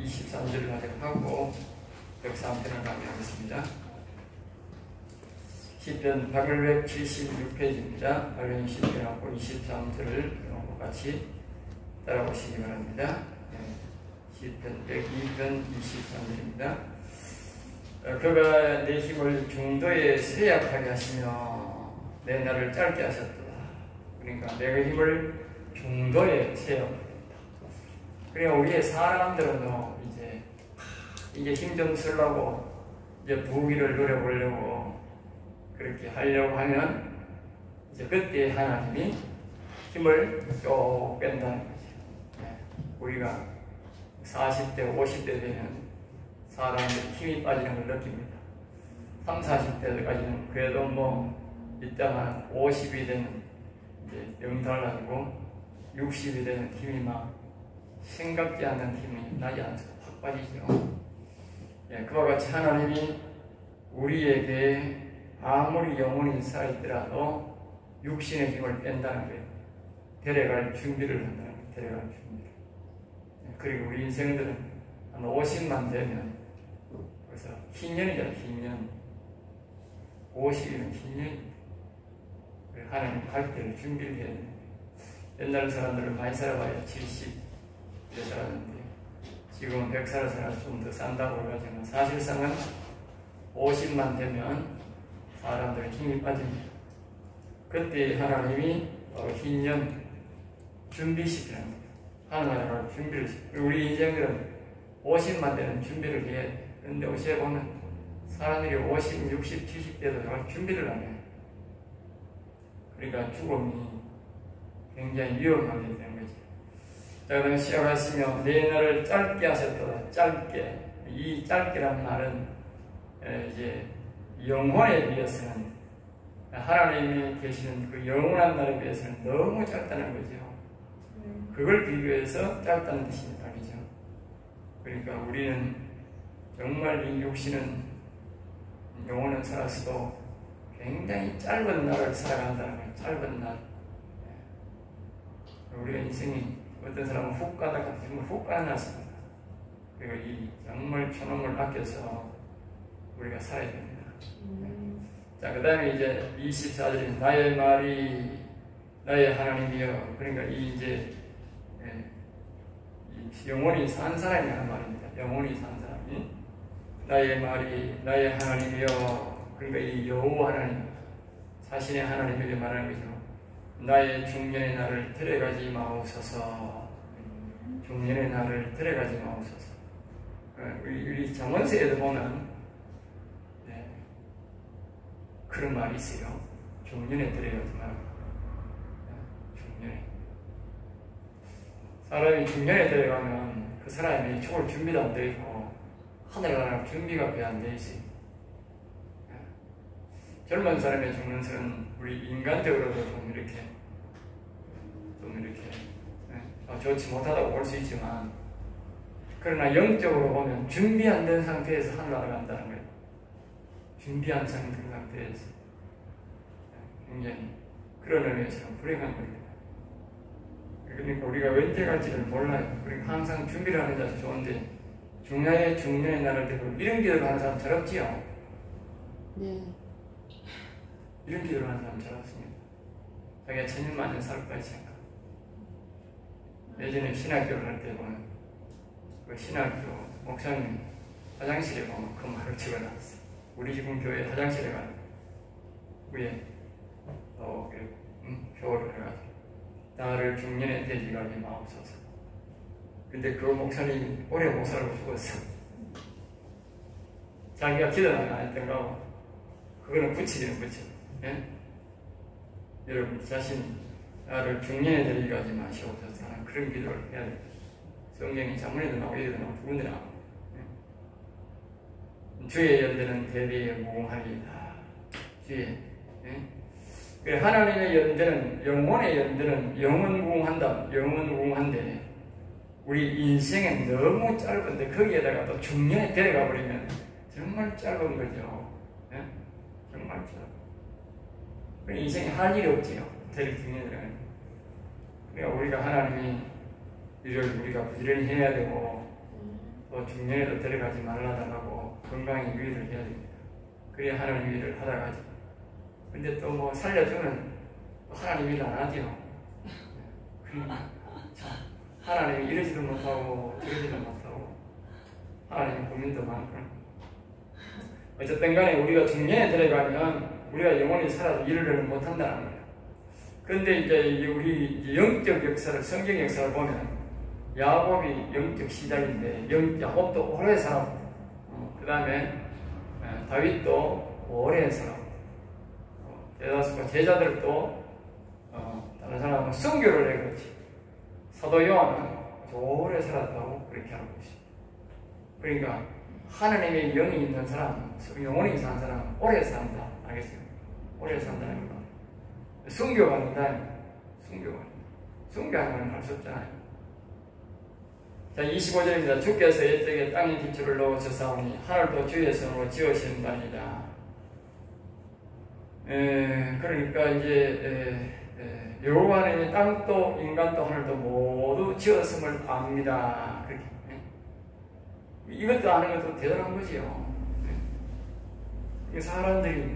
23절을 가져가고 103편을 강의하겠습니다. 시편 876페이지입니다. 발령 시편하고 23절을 같이 따라오시기 바랍니다. 시편 102편 23절입니다. 그가 내 힘을 중도에 쇠약하게 하시며 내 날을 짧게 하셨도다. 그러니까 내가 힘을 중도에 쇠약하겠다. 그러니까 우리의 사람들은 이제 힘 좀 쓰려고 이제 부귀를 노려보려고 그렇게 하려고 하면 이제 그때 하나님이 힘을 쭉 뺀다는 거죠. 우리가 40대, 50대 되면 사람들이 힘이 빠지는 걸 느낍니다. 30, 40대까지는 그래도 이따가 50이 되면 이제 영 달라지고 60이 되면 힘이 막 생각지 않는 힘이 나지 않죠. 확 빠지죠. 그와 같이 하나님이 우리에게 아무리 영혼이 살아있더라도 육신의 힘을 뺀다는 거예요. 데려갈 준비를 한다는 거예요. 데려갈 준비를. 그리고 우리 인생들은 한 50만 되면 그래서 흰년이잖아요. 흰년. 50이면 흰년입니다. 하나님 갈 때를 준비를 해야 됩니다. 옛날 사람들은 많이 살아봐야 70대 살았는데 지금은 100살 살아서 좀 더 산다고 그러지만 사실상은 50만 되면 사람들의 힘이 빠집니다. 그때 하나님이 흰년 준비시키는 겁니다. 하나님을 준비를 시키고 우리 인생들은 50만 되는 준비를 해야 돼. 그런데 어제 보면 사람들이 50, 60, 70대도 준비를 안 해요. 그러니까 죽음이 굉장히 위험하게 되는 거죠. 자, 그럼 시작하시면 내 날을 짧게 하셨도다. 짧게. 이 짧게란 말은 이제 영혼에 비해서는 하나님이 계시는 그 영원한 날에 비해서는 너무 짧다는 거죠. 그걸 비교해서 짧다는 뜻입니다. 그죠? 그러니까 우리는 정말 이 육신은 영혼은 살았어도 굉장히 짧은 날을 살아간다는 거예요. 짧은 날. 우리가 인생이 어떤 사람은 훅 가다가 정말 훅 가는 날입니다. 그리고 이 정말 초놈을 아껴서 우리가 살아야 됩니다. 자, 그 다음에 이제 24절에 나의 말이 나의 하나님이여. 그러니까 이 영원히 산 사람이 하는 말입니다. 영원히 산 사람이 나의 말이 나의 하나님이여. 그러니까 이 여호와 하나님 자신의 하나님에게 말하는 거죠. 나의 중년의 날을 데려가지 마옵소서. 중년의 날을 데려가지 마옵소서. 우리 잠언서에도 보면 그런 말이 있어요. 중년에 데려가지 말고. 중년에. 사람이 중년에 데려가면 그 사람이 죽을 준비도 안 되어 있고 하늘나라 준비가 배 안 되어 있어요. 젊은 사람의 죽는 것은 우리 인간적으로도 좀 이렇게 좋지 못하다고 볼 수 있지만 그러나 영적으로 보면 준비 안 된 상태에서 하늘나라 간다는 거예요. 준비 안 된 상태에서 굉장히 그런 의미에서는 불행한 겁니다. 그러니까 우리가 언제 갈지를 몰라요. 그러니까 항상 준비를 하는 자도 좋은데 중년의 날을 되고 이런 기도를 하는 사람 잘 없지요? 네. 이런 기도를 하는 사람 잘 없습니다. 자기가 천년만년 살 거야 생각. 예전에 신학교를 할 때 보면 그 신학교 목사님 화장실에 보면 그 말을 적어놨어요. 우리 지금 교회 화장실에 가면 위에 표를 해가지고 나를 중년에 데려가지 마옵소서. 근데 그 목사님이 오래 못 살고 죽었어. 자기가 기도는 안 했던 거고 그거는 붙이기는 붙여. 예? 여러분 자신이 나를 중년에 데려가지 마시옵소서 하는 그런 기도를 해야 돼요. 성경이 잠언에도 나오고 여기도 나오고 두 군데 나오고. 주의 연대는 대비에 무궁하리이다. 주의. 예? 하나님의 연대는 영혼의 연대는 영원 무궁한다. 영원 무궁한데 우리 인생은 너무 짧은데 거기에다가 또 중년에 데려가 버리면 정말 짧은 거죠. 예? 정말 짧은. 인생에 할 일이 없지요. 중년에 들어가면. 그러니까 우리가 하나님이 이를 우리가 부지런히 해야 되고 또 또 중년에도 데려가지 말라달라고 건강에 유의를 해야 됩니다. 그래야 하나님 일을 하다 가지. 근데 또 뭐 살려주면 하나님 일 안 하지요. 그러니까 하나님이 이러지도 못하고 저러지도 못하고 하나님 고민도 많고. 어쨌든 간에 우리가 중년에 들어가면 우리가 영원히 살아도 일을 못한다는 거예요. 그런데 이제 우리 영적 역사를, 성경 역사를 보면 야곱이 영적 시작인데 야곱도 오래 살았고, 그 다음에 다윗도 오래 살았고, 대다수가 제자들도 다른 사람은 순교를 해 그렇지. 사도 요한은 아주 오래 살았다고 그렇게 알고 있습니다. 그러니까 하나님의 영이 있는 사람, 영혼이 사는 사람은 오래 산다. 알겠어요? 오래 산다는 거. 순교가 아니다. 순교하는 건 할 수 없잖아요. 자, 25절입니다. 주께서 옛적에 땅에 기초를 놓으셨사오니 하늘도 주의 손으로 지으신다니라. 그러니까 이제 여호와 하나님이 땅도 인간도 하늘도 모두 지었음을 압니다. 그렇게. 이것도 아는 것도 대단한 거지요. 사람들이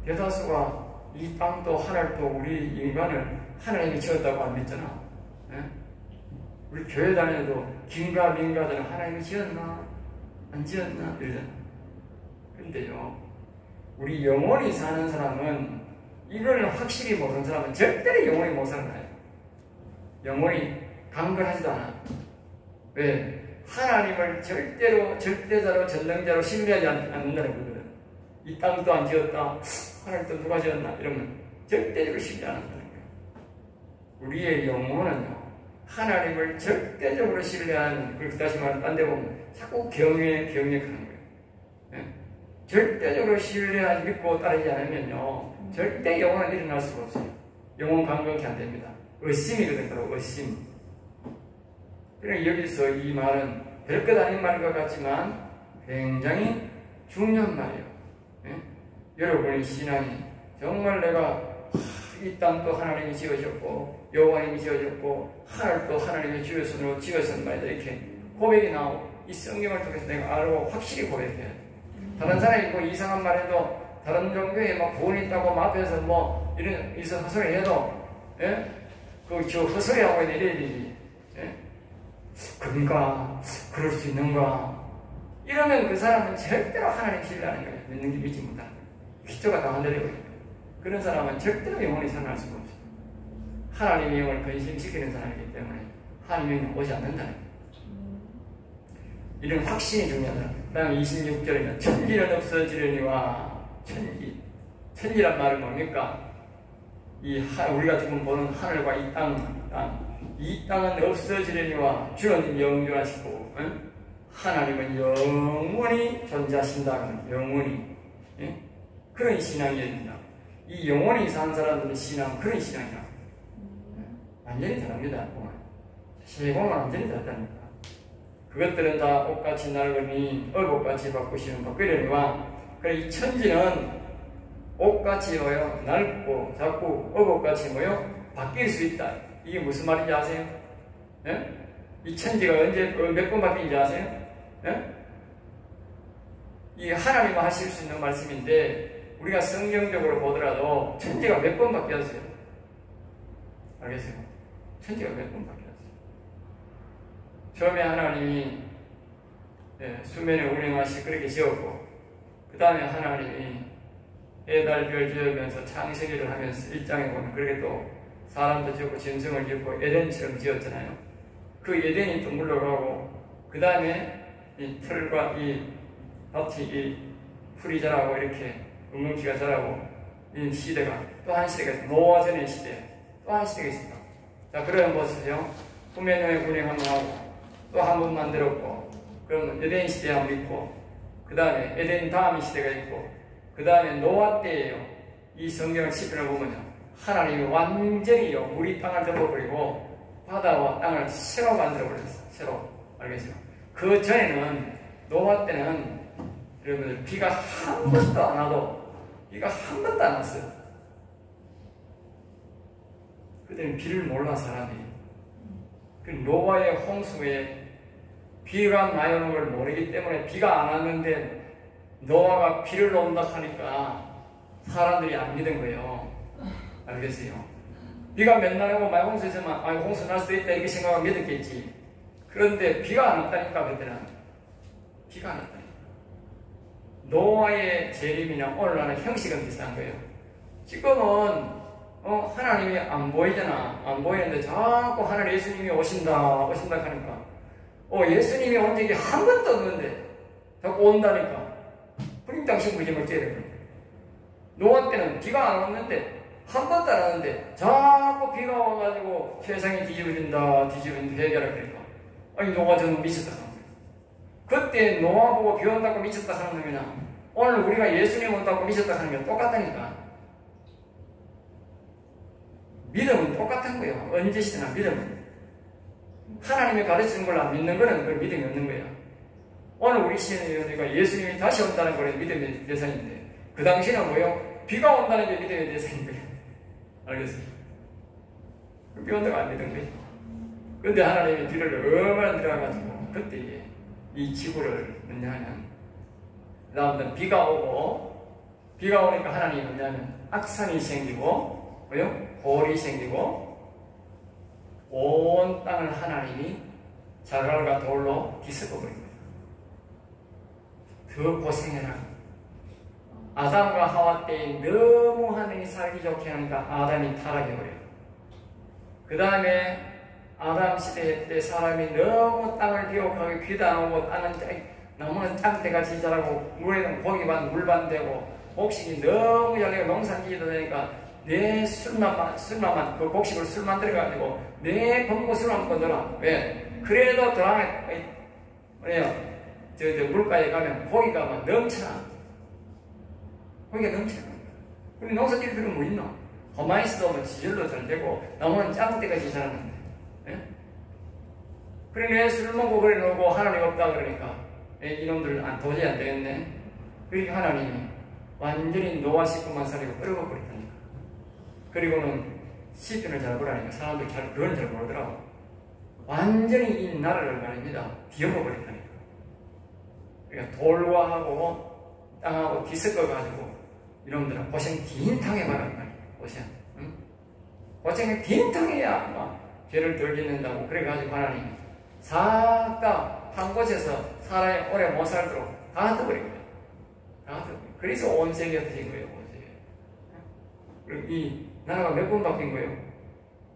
대다수가 이 땅도 하늘도 우리 인간을 하나님이 지었다고 안 믿잖아. 우리 교회 다녀도 긴가 민가들은 하나님이 지었나? 안 지었나? 이러잖아. 근데요, 우리 영원히 사는 사람은 이걸 확실히 모르는 사람은 절대로 영원히 못 살아요. 영원히 강건하지도 않아. 왜? 하나님을 절대자로 전능자로 신뢰하지 않는다는 거거든. 이 땅도 안 지었다. 하나님도 누가 지었나? 이러면 절대적으로 신뢰 안 한다는 거예요. 우리의 영혼은요, 하나님을 절대적으로 신뢰하는, 그리고 다시 말하면 딴 데 보면 자꾸 경외하는 거예요. 절대적으로 신뢰하지 믿고 따르지 않으면요, 절대 영혼은 일어날 수가 없어요. 영혼 강건케 안 됩니다. 의심이거든, 바로 의심. 그러니까 여기서 이 말은 별것 아닌 말과 같지만 굉장히 중요한 말이에요. 여러분의 신앙이 정말 내가 이 땅도 하나님이 지으셨고 여호와님이 지으셨고 하늘도 하나님의 주의 손으로 지으셨나이다, 이렇게 고백이 나오고 이 성경을 통해서 내가 알고 확실히 고백해야 돼. 다른 사람이 뭐 이상한 말 해도, 다른 종교에 막 구원이 있다고 막 앞에서 뭐 이런 헛소리 해도, 저 헛소리 하고 이래야 되지. 그런가? 그럴 수 있는가? 이러면 그 사람은 절대로 하나님 신뢰하는 거예요. 믿는 게 믿지 못하는 거예요. 기초가 다 흔들리고 있는 거예요. 그런 사람은 절대로 영원히 살아날 수가 없어요. 하나님의 영을 근심시키는 사람이기 때문에 하나님의 영이 오지 않는다는 거예요. 이런 확신이 중요하다. 그 다음에 26절이면 천지는 없어지려니와, 천지란 말은 뭡니까? 우리가 지금 보는 하늘과 이 땅은 없어지려니와 주는 영존하시고, 하나님은 영원히 존재하신다. 영원히. 그런 신앙이어야 된다. 이 영원히 사는 사람들의 신앙은 그런 신앙이다. 완전히 다릅니다. 세공은 완전히 다르다니까. 그것들은 다 옷같이 낡으니 얼룩같이 바꾸시는 바꾸려니와, 그래 이 천지는 옷같이 뭐요? 낡고 자꾸 얼룩같이 뭐요? 바뀔 수 있다. 이게 무슨 말인지 아세요? 이 천지가 언제 몇 번 바뀌는지 아세요? 이게 하나님이 하실 수 있는 말씀인데 우리가 성경적으로 보더라도 천지가 몇 번 바뀌었어요. 알겠어요? 천지가 몇 번 바뀌었어요. 처음에 하나님이 수면에 운행하시 그렇게 지었고, 그 다음에 하나님이 해달 별 지으면서 창세기를 하면서 1장에 보면 그렇게 또 사람도 지었고 짐승을 지었고 에덴처럼 지었잖아요. 그 에덴이 또 물러가고, 그 다음에 이 틀과 이 밭이 이 풀이 자라고 이렇게 웅웅키가 자라고, 이 시대가 또 한 시대가 있어요. 노아 전의 시대, 또 한 시대가 있습니다. 자, 그러면 보세요. 후면에 운행 한번 하고 또 한 번 만들었고, 그러면 에덴 시대 한번 있고, 그 다음에 에덴 다음 시대가 있고, 그 다음에 노아 때예요. 이 성경을 시편을 보면요, 하나님이 완전히요 물이 땅을 덮어버리고 바다와 땅을 새로 만들어버렸어요. 새로. 알겠어요? 그 전에는, 노아 때는 여러분들 비가 한 번도 안 와도, 비가 한 번도 안 왔어요. 그때는 비를 몰라 사람이. 그 노아의 홍수에 비가 많이 오는 걸 모르기 때문에 비가 안 왔는데 노아가 비를 놓는다 하니까 사람들이 안 믿은 거예요. 알겠어요? 비가 맨날 오고 말홍수 있으면 홍수 날 수도 있다 이렇게 생각하면 믿었겠지. 그런데 비가 안 왔다니까. 그때는 비가 안 왔다니까. 노아의 재림이나 오늘날의 형식은 비슷한 거예요. 지금은 하나님이 안 보이잖아. 안 보이는데 자꾸 하늘 예수님이 오신다 하니까 예수님이 온 적이 한 번도 없는데 자꾸 온다니까. 그럼 당신 무지을 째야 되는 거예요. 노아 때는 비가 안 왔는데 한 번도 안 왔는데 자꾸 비가 와가지고 세상이 뒤집어진다 해결을 그러니까 아니 노아 저는 미쳤다 하는 거예요. 그때 노아 보고 비 온다고 미쳤다 하는 놈이나 오늘 우리가 예수님 온다고 미쳤다 하는 게 똑같다니까. 믿음은 똑같은 거예요. 언제 시대나 믿음은. 하나님이 가르치는 걸 안 믿는 거는 그 믿음이 없는 거야. 오늘 우리 시대에 우리가 예수님이 다시 온다는 거는 믿음의 대상인데 그 당시는 뭐요? 비가 온다는 게 믿음의 대상인 거예요. 알겠어요? 비 온다고 안 믿은 거예요. 근데 하나님이 비를 얼마나 들어가가지고 그때 이 지구를 뭐냐면 다음부터 비가 오니까 하나님이 뭐냐면 악산이 생기고 뭐요? 골이 생기고 온 땅을 하나님이 자갈과 돌로 뒤섞어버린 거예요. 더 고생해라. 아담과 하와 때에 너무 하나님이 살기 좋게 하니까 아담이 타락해버려요. 그 다음에 아담 시대 때 사람이 너무 땅을 비옥하게 귀단하고 나무는 짱대같이 자라고 물에는 고기반 물반 되고 곡식이 너무 잘되고 농산지도 되니까 내 술만 그 곡식을 술 만들어가지고 내 범고 술만 먹고 놀아. 왜? 그래도 더하면 저 물가에 가면 고기가 막 넘쳐나. 고기가 넘쳐나. 근데 농산지들은 뭐 있노? 가만히있어도 뭐 지절로 잘 되고 나무는 짱대같이 자라는데. 예? 그래 내 술 먹고 그래 놓고 하나님 없다 그러니까 이놈들 도저히 안 되겠네. 그러니까 하나님이 완전히 노아 식구만 살리고 끌어버렸다니까. 그리고는 시편을 잘 보라니까 사람들이 그건 잘 모르더라고. 완전히 이 나라를 말입니다. 뒤엎어버렸다니까. 그러니까 돌과 하고 땅하고 뒤섞어가지고 이놈들은 고생 딘탕해 말하는 거야. 고생. 응? 고생을 딘탕해야 막 죄를 덜 짓는다고. 그래가지고 하나님이 싹 다 한 곳에서 사람이 오래 못 살도록 다 흩어버린 거야. 다 흩어버린 거야. 그래서 온 세계가 터진 거예요. 온 세계. 그리고 이 나라가 몇 번 바뀐 거예요?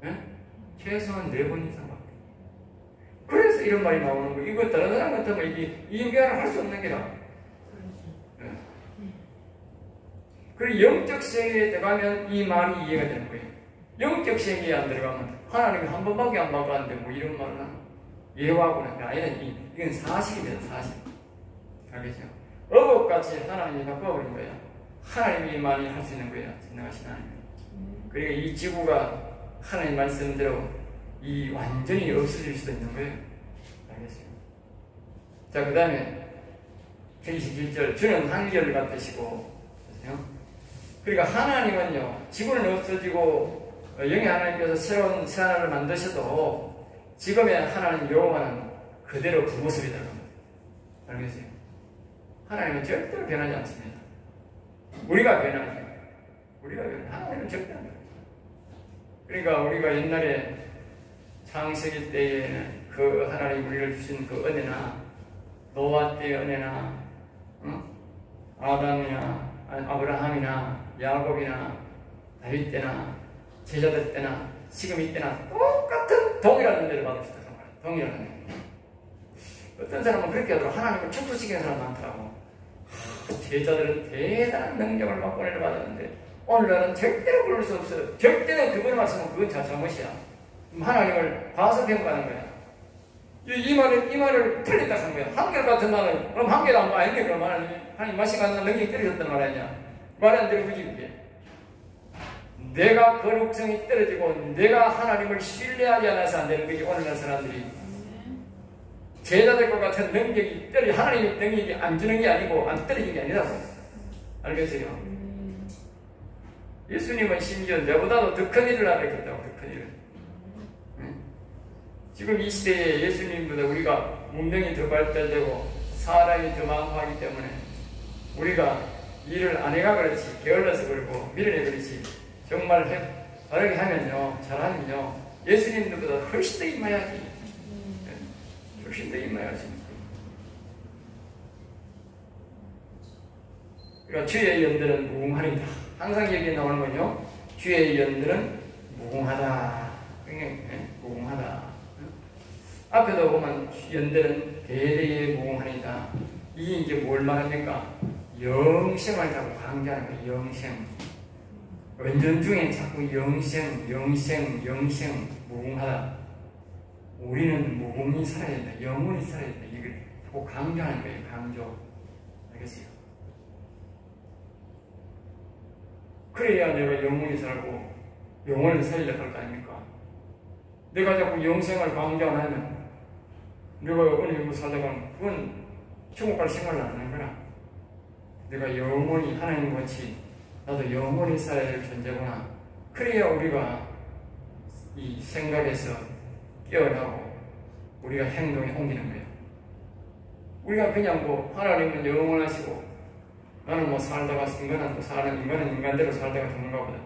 예? 최소한 4번 이상 바뀐 거예요. 그래서 이런 말이 나오는 거예요. 이거 다른 사람 같으면 이게 이해를 할 수 없는 게라. 예. 그리고 영적 세계에 들어가면 이 말이 이해가 되는 거예요. 영적 세계에 안 들어가면 하나님이 한 번밖에 안 바꿨는데 뭐 이런 말을 하나? 예화하고는 아니는 이건 사실입니다. 사실. 알겠죠? 어법같이 하나님이 바꿔버린 거예요. 하나님이만이 할 수 있는 거예요. 진정하신 하나님. 그리고 이 지구가 하나님 말씀대로 이 완전히 없어질 수도 있는 거예요. 알겠어요? 자, 그 다음에 21절 주는 한결 같으시고 그러니까 하나님은요 지구는 없어지고 영의 하나님께서 새로운 새하늘을 만드셔도 지금의 하나님 여호와는 그대로 그 모습이라는 거예요. 알겠어요? 하나님은 절대로 변하지 않습니다. 우리가 변하죠. 하나님은 절대 안 변해요. 그러니까 우리가 옛날에 창세기 때에 그 하나님 우리를 주신 그 은혜나 노아 때의 은혜나 아담이나 아브라함이나 야곱이나 다윗 때나 제자들 때나 지금 이때나 똑같은 동일한 은혜를 받읍시다. 정말 동일한 은혜. 어떤 사람은 그렇게 하더라고. 하나님을 축소시키는 사람 많더라고. 제자들은 대단한 능력을 받고 은혜를 받았는데 오늘날은 절대로 그럴 수 없어요. 절대로 그분의 말씀은 그건 잘못이야. 하나님을 과소평가하는 거야. 이 말을 틀렸다 하는 거야. 한결같은 말은 그럼 한결 안 아닌데 그럼 하나님 말씀 같은 능력이 떨어졌단 말 아니냐. 말 안 되는 거지 그게. 내가 거룩성이 떨어지고 내가 하나님을 신뢰하지 않아서 안 되는 거지. 오늘날 사람들이 제자들과 같은 능력이 하나님의 능력이 안 주는 게 아니고 안 떨어진 게 아니라고. 알겠어요? 예수님은 심지어 내보다도 더 큰 일을 하겠다고. 더 큰 일을. 지금 이 시대에 예수님보다 우리가 문명이 더 발달되고 사람이 더 많고 하기 때문에 우리가 일을 안 해가 그렇지, 게을러서 그렇고 미련해 그렇지, 정말 바르게 하면요, 잘하면요, 예수님들보다 훨씬 더 임해야지. 훨씬 더 임해야지. 그러니까 주의 연들은 무궁하리다. 항상 여기에 나오는 건요, 주의 연들은 무궁하다. 무궁하다. 앞에도 보면 연들은 대대에 무궁하리다. 이게 이제 뭘 말합니까? 영생을 자꾸 강조하는 거예요. 영생. 은전중에 자꾸 영생, 무궁하다. 우리는 무궁히 살아야 된다. 영원히 살아야 된다. 이걸 자꾸 강조하는 거예요. 강조. 알겠어요? 그래야 내가 영원히 살고 영원히 살려고 할 거 아닙니까? 내가 자꾸 영생을 강조 안 하면 내가 어느 정도 살다가는 그건 천국 갈 생각을 안 하는 거라. 내가 영원히 하나님 같이 나도 영원히 살아야 될 존재구나. 그래야 우리가 이 생각에서 깨어나고 우리가 행동에 옮기는 거예요. 우리가 그냥 뭐 하나님은 영원하시고 나는 뭐 살다가 인간은 인간대로 살다가 죽는가 보다.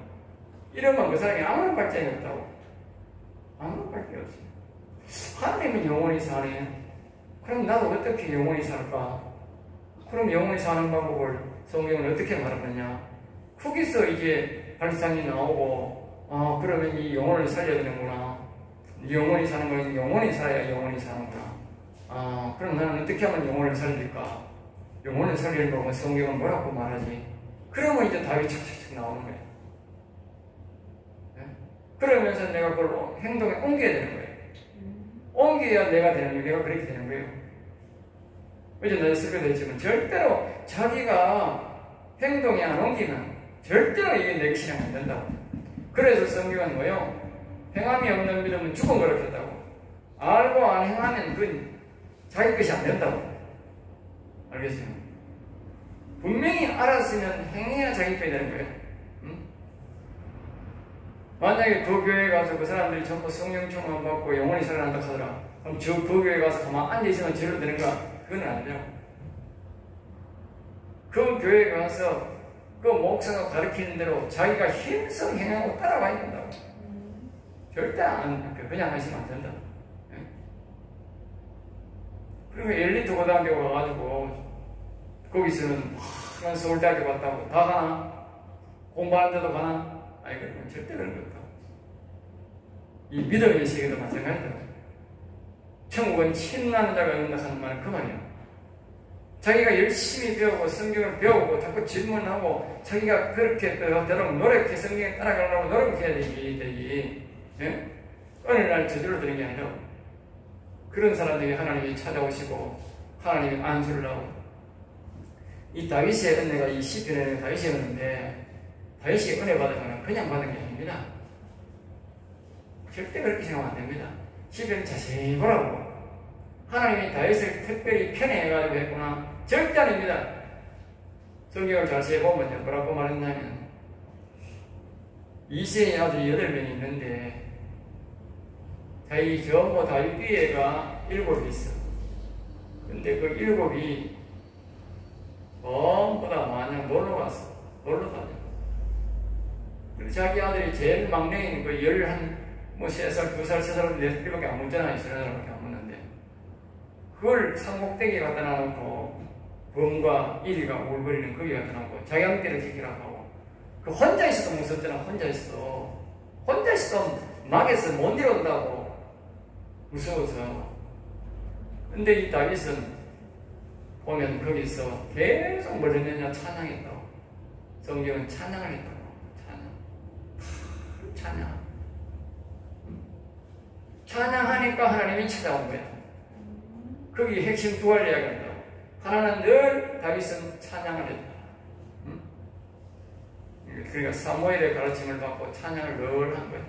이러면 그 사람이 아무런 발전이 없다고. 아무런 발전이 없어요. 하나님은 영원히 사네. 그럼 나도 어떻게 영원히 살까? 그럼 영원히 사는 방법을 성경은 어떻게 말하느냐? 거기서 이제 발상이 나오고, 그러면 이 영혼을 살려야 되는구나. 영원히 사는 건 영원히 살아야 영원히 사는구나. 그럼 나는 어떻게 하면 영혼을 살릴까? 영혼을 살리는 거면 성경은 뭐라고 말하지? 그러면 이제 답이 착착착 나오는 거예요. 네? 그러면서 내가 그걸 행동에 옮겨야 되는 거예요. 옮겨야 내가 되는 거예요. 내가 그렇게 되는 거예요. 어제 내가 설교도 했지만 절대로 자기가 행동에 안 옮기면 절대로 이게 내 것이랑 안 된다고. 그래서 성경은 뭐예요? 행함이 없는 믿음은 죽은 거라고 했다고. 알고 안 행하면 그건 자기 것이 안 된다고. 알겠어요? 분명히 알았으면 행해야 자기 것이 되는 거예요. 응? 만약에 그 교회에 가서 그 사람들이 전부 성령 충만 받고 영원히 살아난다 하더라. 그럼 그 교회에 가서 가만 앉아있으면 죄로 되는가? 그건 안 돼요. 그 교회에 가서 그 목사가 가르치는 대로 자기가 힘써 행하고 따라가야 된다고. 절대 그냥 하시면 안 된다. 예? 그리고 엘리트 고등학교 가가지고 거기서는 서울대학교 갔다고 다 가나? 공부하는 데도 가나? 아니 그러면 절대 그런 거 없다고. 이 믿음의 세계도 마찬가지다. 천국은 친나는 자가 있는다 하는 말은 그 말이야. 자기가 열심히 배우고 성경을 배우고 자꾸 질문하고 자기가 그렇게 대로 노력해 성경에 따라가려고 노력해야 되기. 예? 어느 날 저절로 되는 게 아니라 그런 사람들이 하나님이 찾아오시고 하나님이 안수를 하고 이 다윗의 은혜가 이 시편에는 다윗의 은혜인데 다윗이 은혜 받은 거는 그냥 받은 게 아닙니다. 절대 그렇게 생각하면 안 됩니다. 시편을 자세히 보라고. 하나님이 다윗을 특별히 편애해가지고 했구나. 절대 아닙니다. 성경을 자세히 보면요. 뭐라고 말했냐면 이세의 아들이 8명이 있는데 자기 전부 다윗 위에가 7이 있어. 근데 그 7이 전부 다 마냥 놀러 갔어. 놀러 다녀. 그리고 자기 아들이 제일 막내인 그 3살, 2살, 3살, 4살밖에 안 묻잖아요. 3살밖에 안 묻는데. 그걸 산꼭대기에 갖다 놔놓고 범과 이리가 울거리는 거기 갖다 놓고 자기 함께를 지키라고 하고 그 혼자 있어도 무섭잖아. 혼자 있어도 막에서 못 이룬다고 무서워서. 근데 이 다윗은 보면 거기서 계속 뭘 했느냐? 찬양했다고. 성경은 찬양을 했다고. 찬양. 찬양하니까 하나님이 찾아온 거야. 거기 핵심 두 가지 이야기한다고. 하나는 늘 다윗은 찬양을 했다. 그러니까 사무엘의 가르침을 받고 찬양을 늘 한 거야.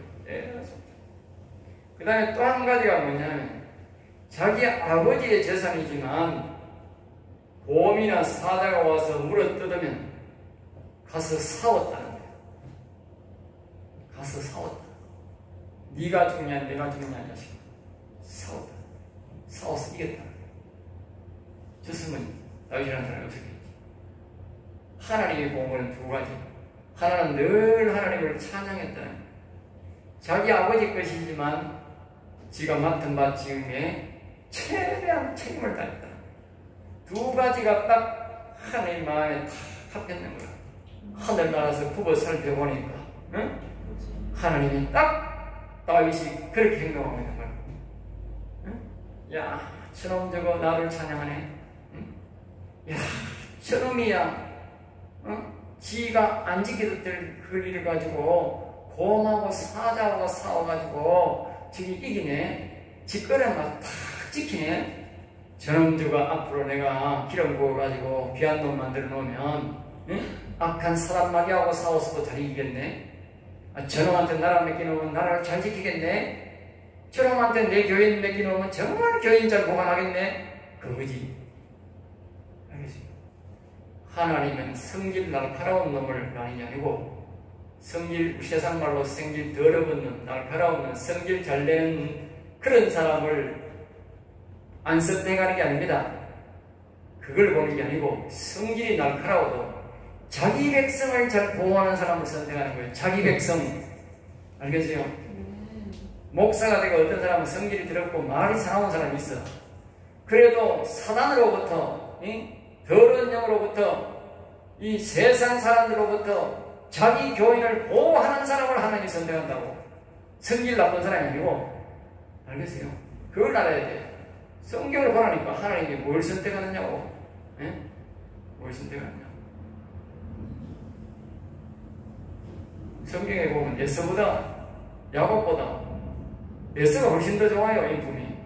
그 다음에 또 한 가지가 뭐냐면 자기 아버지의 재산이지만 곰이나 사자가 와서 물어뜯으면 가서 싸웠다는 거야. 가서 싸웠다. 네가 죽냐 내가 죽냐 자식아. 싸웠다. 싸워서 이겼다. 줬으면 다윗이라는 사람이 없었겠지. 하나님이 본 것은 두 가지. 하나는 늘 하나님을 찬양했다는 거예요. 자기 아버지 것이지만 지가 맡은 바 지음에 최대한 책임을 다했다. 두 가지가 딱 하나님 마음에 다 합했는 거야. 하늘나라에서 굽어 살펴보니까 응? 하나님이 딱 다윗이 그렇게 행동하고 있는 거야. 응? 야, 저놈 저거 나를 찬양하네. 응? 야, 저놈이야. 응? 지가 안 지켜도 될 그 일을 가지고 곰하고 사자하고 싸워가지고 저기 이기네. 짓거리만 탁 지키네. 저놈 저거 앞으로 내가 기름 부어가지고 귀한 놈 만들어 놓으면 응? 악한 사람 마귀하고 싸워서도 잘 이기겠네. 저놈한테 나라 맡겨놓으면 나라를 잘 지키겠네. 저놈한테 내 교인 맡겨놓으면 정말 교인 잘 보관하겠네. 그거지. 알겠어요? 하나님은 성질 날카로운 놈을 가는 게 아니고 성질, 세상 말로 성질 더러운 놈, 날카로운 놈, 성질 잘 내는 그런 사람을 안 선택하는 게 아닙니다. 그걸 보는 게 아니고 성질이 날카로워도 자기 백성을 잘 보호하는 사람을 선택하는 거예요. 자기 백성. 알겠어요? 목사가 되고 어떤 사람은 성질이 더럽고 말이 상하는 사람이 있어. 그래도 사단으로부터 더러운 영으로부터 이 세상 사람들로부터 자기 교인을 보호하는 사람을 하나님이 선택한다고. 성질 나쁜 사람이 아니고. 알겠어요? 그걸 알아야 돼. 성경을 보라니까 하나님이 뭘 선택하느냐고. 뭘 선택하느냐. 성경에 보면 에서보다 야곱보다 에서가 훨씬 더 좋아요. 인품이.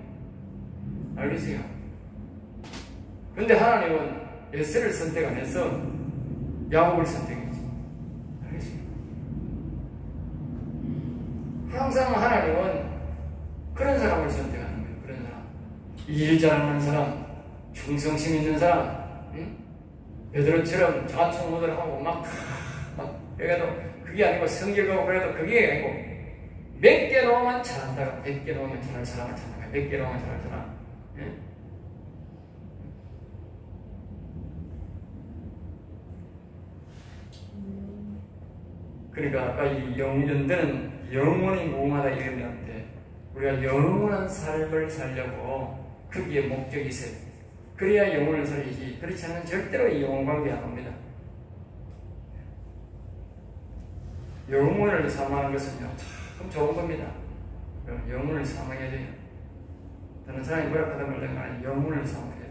알겠어요? 근데 하나님은 에서를 선택 안 해서 야곱을 선택했지. 알겠어요? 항상 하나님은 그런 사람을 선택하는 거예요. 그런 사람. 일 잘하는 사람, 충성심 있는 사람, 베드로처럼 자충우돌하고 막 그래도 그게 아니고 성질하고 그래도 그게 아니고 몇 개 놓으면 잘한다. 100개 놓으면 잘할 사람을 찾아가. 100개 놓으면 잘할 사람. 예? 그러니까 아까 이 연대는 영원히 무궁하다 이랬는데 우리가 영원한 삶을 살려고 거기에 목적이 있어요. 그래야 영혼을 살리지. 그렇지 않으면 절대로 이 영혼 관계 안 옵니다. 영혼을 사모하는 것은요, 참 좋은 겁니다. 영혼을 사모해야 돼요. 다른 사람이 뭐라 하다 말든 영혼을 사모해야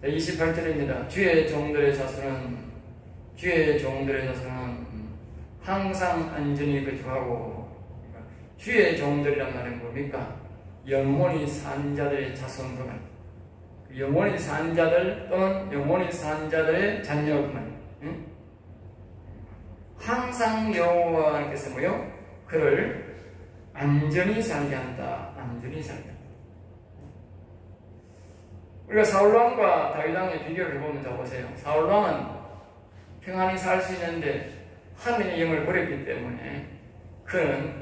돼요. 28절입니다. 주의 종들의 자손은 항상 안전히 거주하고, 주의 종들이란 말은 뭡니까? 영원히 산 자들의 자손들, 영원히 산 자들 또는 영원히 산 자들의 자녀들, 항상 여호와께서 뭐요? 그를 안전히 살게 한다. 안전히 살게 한다. 우리가 사울왕과 다윗왕의 비교를 해보면 자 보세요. 사울왕은 평안히 살 수 있는데 하나님의 영을 버렸기 때문에 그는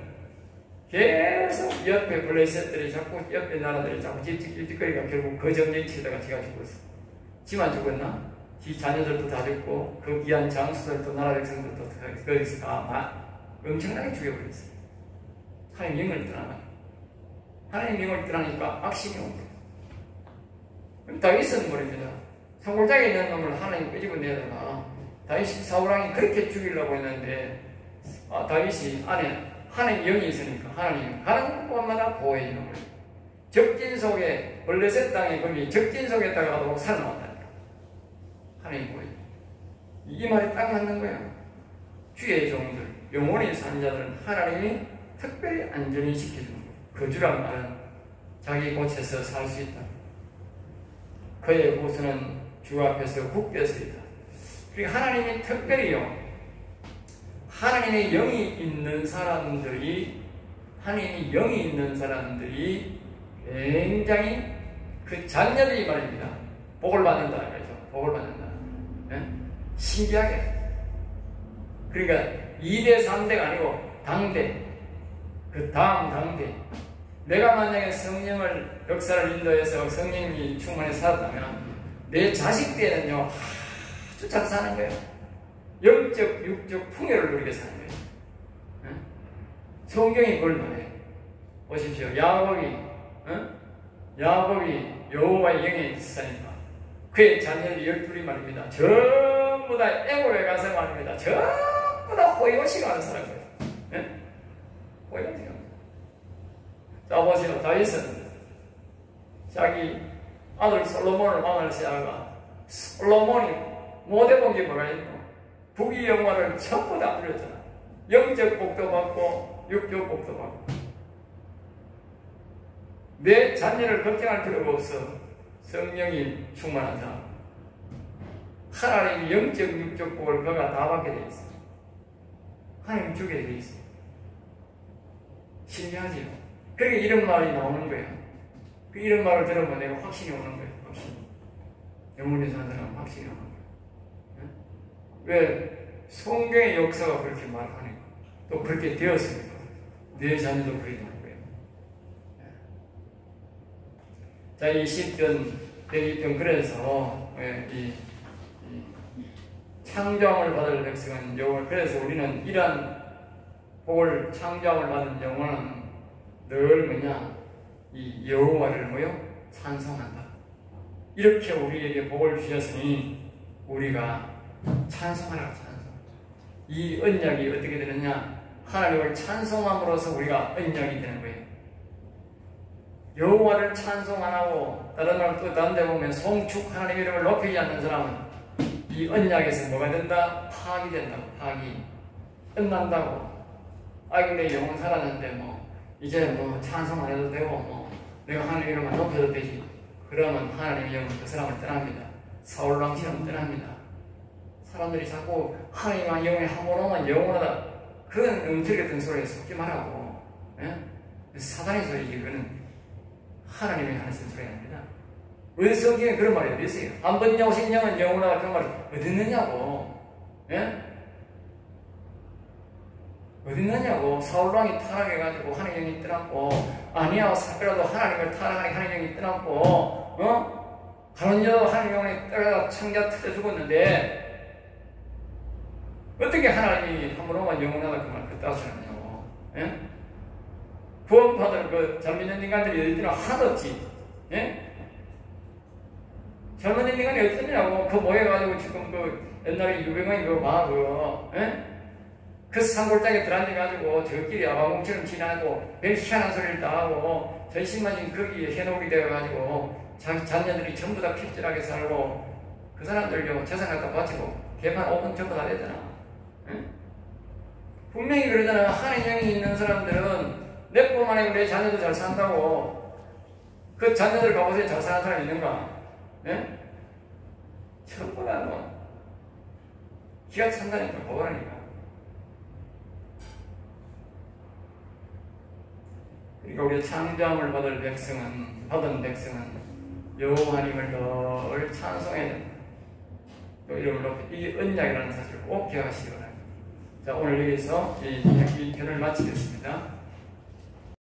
계속 옆에 블레셋들이 자꾸 옆에 나라들이 자꾸 찝찝거리가 결국 그 전쟁 치다가 지가 죽었어. 지만 죽었나? 지 자녀들도 다 죽고 그 귀한 장수들도 나라 백성들도 거기서 다 엄청나게 죽여버렸어요. 하나님 영을 떠나면 하나님 영을 떠나니까 악심이 온 거예요. 그럼 다윗은 모릅니다. 산골짜기에 있는 놈을 하나님 끄집어내다가 다윗이 사울왕이 그렇게 죽이려고 했는데 다윗이 안에 하나님 영이 있으니까 하나님이 가는 곳마다 보호해 주는 거예요. 적진 속에 블레셋 땅에 거기 적진 속에다가도 살아나왔다니까. 하나님 보호해. 이 말이 딱 맞는 거예요. 주의 종들, 영원히 산 자들은 하나님이 특별히 안전히 지켜주는 거예요. 거주란 말은 자기 곳에서 살 수 있다. 그의 곳은 주 앞에서 굳게 서 있다. 그러니까 하나님이 특별히요, 하나님의 영이 있는 사람들이 굉장히 그 자녀들이 말입니다. 복을 받는다. 그렇죠? 복을 받는다. 네? 신기하게. 그러니까 2대, 3대가 아니고 당대, 그 다음 당대, 내가 만약에 성령을 역사를 인도해서 성령이 충만히 살았다면 내 자식 때는요 아주 잘 사는 거예요. 영적 육적 풍요를 누리게 사는 거예요. 성경이 그걸 말해요. 보십시오. 야곱이 여호와의 영에 있으니까 그의 자녀들이 12이 말입니다. 전부 다 애굽에 가서 말입니다. 전부 다 호의호식을 하는 사람이에요. 호의호식을 하는. 자 보세요. 다윗은 자기 아들 솔로몬을 왕을 세다가 솔로몬이 못해본 게 뭐가 있노? 부귀 영화를 전부 다 누렸잖아. 영적 복도 받고 육적 복도 받고. 내 자녀를 걱정할 필요가 없어. 성령이 충만한 사람. 하나님이 영적 육적 복을 그가 다 받게 돼 있어. 하나님 주게 돼 있어. 신기하지요. 그러니까 이런 말이 나오는 거야. 그 이런 말을 들으면 내가 확신이 오는 거야. 확신. 영혼이 사는 사람은 확신이 오는 거야. 왜? 성경의 역사가 그렇게 말하니까. 또 그렇게 되었으니까. 내 자녀도 그렇게 되는 거예요. 자, 이 10편, 102편, 그래서, 이 창조함을 받을 백성은 영혼, 그래서 우리는 이러한 복을, 창조함을 받은 영혼은 늘 뭐냐, 이 여호와를 뭐요? 찬송한다. 이렇게 우리에게 복을 주셨으니, 우리가 찬송하라, 찬송. 이 언약이 어떻게 되느냐? 하나님을 찬송함으로써 우리가 언약이 되는 거예요. 여호와를 찬송 안 하고 다른 말 또 다른 데 보면 송축 하나님 이름을 높이지 않는 사람은 이 언약에서 뭐가 된다? 파악이 된다고. 파악이 끝난다고. 아 근데 영혼 살았는데 뭐 이제 뭐 찬송 안 해도 되고 뭐 내가 하나님 이름만 높여도 되지. 그러면 하나님의 영은 그 사람을 떠납니다. 사울왕처럼 떠납니다. 사람들이 자꾸 하나님과 영혼이 한 번 오면 영원하다. 그건 엉터리 같은 소리에 속지 말라고. 예? 사단의 소리지. 그거는 하나님이 하는 소리가 아닙니다. 왜 성경에 그런 말이 어디 있어요? 한 번 오신 영은 영원하다. 그런 말이 어디 있느냐고. 예? 어디 있느냐고. 사울왕이 타락해가지고 하나님 영이 떠났고, 아니야 사표라도 하나님을 타락하니 하나님 영이 떠났고, 가론여도 하나님 영이 떠나가 창자 터져 죽었는데, 어떻게 하나님이 한 번 오면 영원하다 그 말 그따 소리냐고. 예? 구원받을 그 잘 믿는 인간들이 어디 있나 하나도 없지. 예? 잘 믿는 인간이 어떠냐고. 그 모여가지고 지금 그 옛날에 유병원이 그거 봐, 그거. 예? 그 산골짜기에 들어앉아가지고 저끼리 아방공처럼 지나고 별 희한한 소리를 다 하고 전신만 지금 거기에 해놓게 되어가지고 자기 자녀들이 전부 다 핍절하게 살고 그 사람들요 재산 갖다 바치고 개판 5분 전부 다 되잖아. 응? 분명히 그러잖아. 하나님 영이 있는 사람들은 내뿐만 아니고 내 자녀도 잘 산다고. 그 자녀들 가보세요. 잘 사는 사람 있는가? 예? 전부 다 뭐 기가 찬다니까 보라니까. 그러니까 우리 창조함을 받은 백성은 여호와 하나님을 늘 찬송해야 된다. 또 이름을 높이 이게 언약이라는 사실을 꼭 기억하시기 바랍니다. 자, 오늘 여기서 이 편을 마치겠습니다.